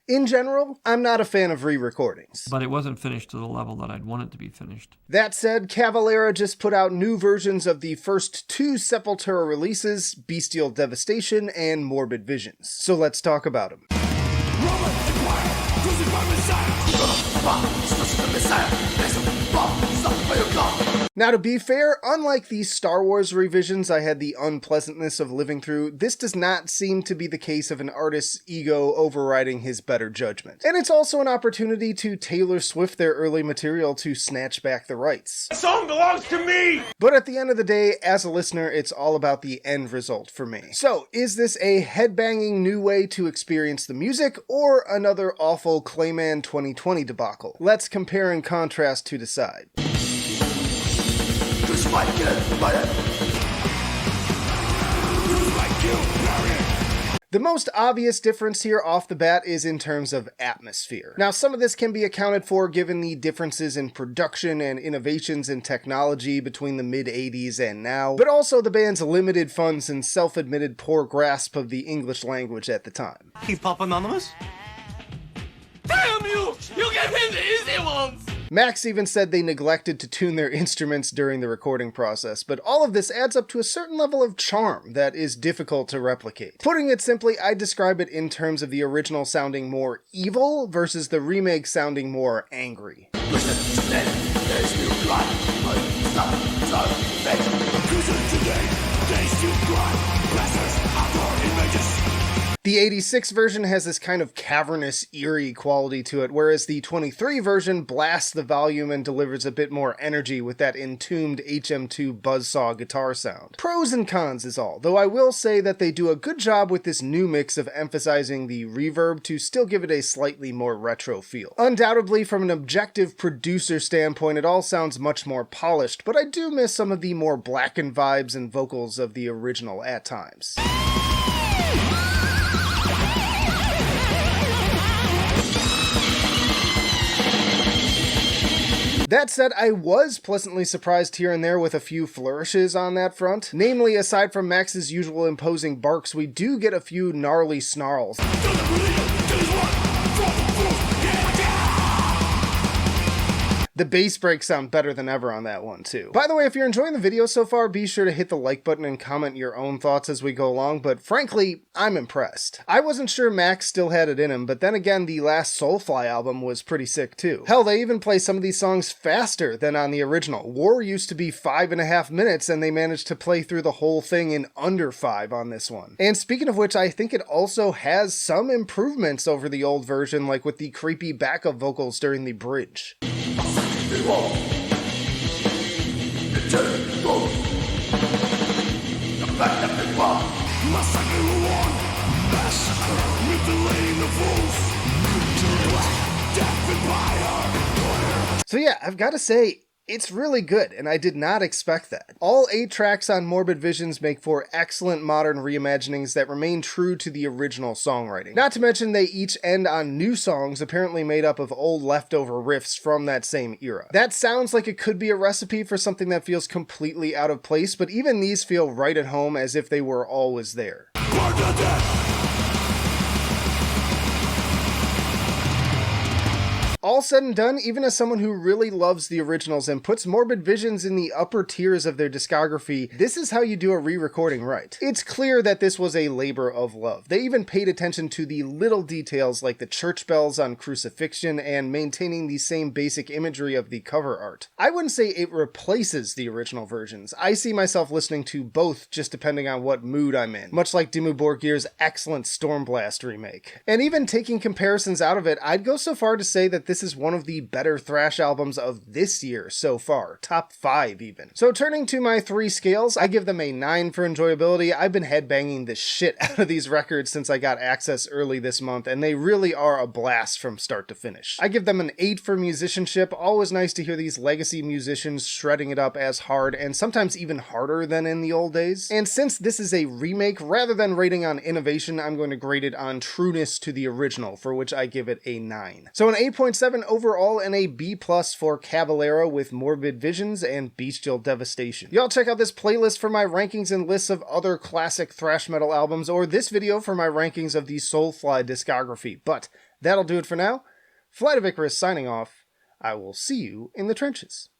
In general, I'm not a fan of re-recordings. But it wasn't finished to the level that I'd want it to be finished. That said, Cavalera just put out new versions of the first 2 Sepultura releases, Bestial Devastation and Morbid Visions. So let's talk about them. Now, to be fair, unlike these Star Wars revisions I had the unpleasantness of living through, this does not seem to be the case of an artist's ego overriding his better judgment. And it's also an opportunity to Taylor Swift their early material to snatch back the rights. The song belongs to me! But at the end of the day, as a listener, it's all about the end result for me. So, is this a headbanging new way to experience the music, or another awful Clayman 2020 debacle? Let's compare and contrast to decide. The most obvious difference here off the bat is in terms of atmosphere. Now, some of this can be accounted for given the differences in production and innovations in technology between the mid-80s and now, but also the band's limited funds and self-admitted poor grasp of the English language at the time. Keep Pop Anonymous? Damn you! You gave him the easy ones! Max even said they neglected to tune their instruments during the recording process, but all of this adds up to a certain level of charm that is difficult to replicate. Putting it simply, I describe it in terms of the original sounding more evil versus the remake sounding more angry. The 86 version has this kind of cavernous, eerie quality to it, whereas the 23 version blasts the volume and delivers a bit more energy with that entombed HM2 buzzsaw guitar sound. Pros and cons is all, though I will say that they do a good job with this new mix of emphasizing the reverb to still give it a slightly more retro feel. Undoubtedly, from an objective producer standpoint, it all sounds much more polished, but I do miss some of the more blackened vibes and vocals of the original at times. That said, I was pleasantly surprised here and there with a few flourishes on that front. Namely, aside from Max's usual imposing barks, we do get a few gnarly snarls. The bass breaks sound better than ever on that one, too. By the way, if you're enjoying the video so far, be sure to hit the like button and comment your own thoughts as we go along, but frankly, I'm impressed. I wasn't sure Max still had it in him, but then again, the last Soulfly album was pretty sick, too. Hell, they even play some of these songs faster than on the original. War used to be 5.5 minutes, and they managed to play through the whole thing in under 5 on this one. And speaking of which, I think it also has some improvements over the old version, like with the creepy backup vocals during the bridge. So yeah, I've got to say, it's really good, and I did not expect that. All 8 tracks on Morbid Visions make for excellent modern reimaginings that remain true to the original songwriting. Not to mention they each end on new songs apparently made up of old leftover riffs from that same era. That sounds like it could be a recipe for something that feels completely out of place, but even these feel right at home as if they were always there. All said and done, even as someone who really loves the originals and puts Morbid Visions in the upper tiers of their discography, this is how you do a re-recording right. It's clear that this was a labor of love. They even paid attention to the little details like the church bells on Crucifixion and maintaining the same basic imagery of the cover art. I wouldn't say it replaces the original versions. I see myself listening to both just depending on what mood I'm in, much like Dimmu Borgir's excellent Stormblast remake. And even taking comparisons out of it, I'd go so far to say that this is one of the better thrash albums of this year so far, top 5 even. So turning to my 3 scales, I give them a 9 for enjoyability. I've been headbanging the shit out of these records since I got access early this month, and they really are a blast from start to finish. I give them an 8 for musicianship. Always nice to hear these legacy musicians shredding it up as hard and sometimes even harder than in the old days. And since this is a remake, rather than rating on innovation, I'm going to grade it on trueness to the original, for which I give it a 9. So an 8.7 overall and a B+ for Cavalera with Morbid Visions and Bestial Devastation. Y'all check out this playlist for my rankings and lists of other classic thrash metal albums, or this video for my rankings of the Soulfly discography. But That'll do it for now. Flight of Icarus signing off. I will see you in the trenches.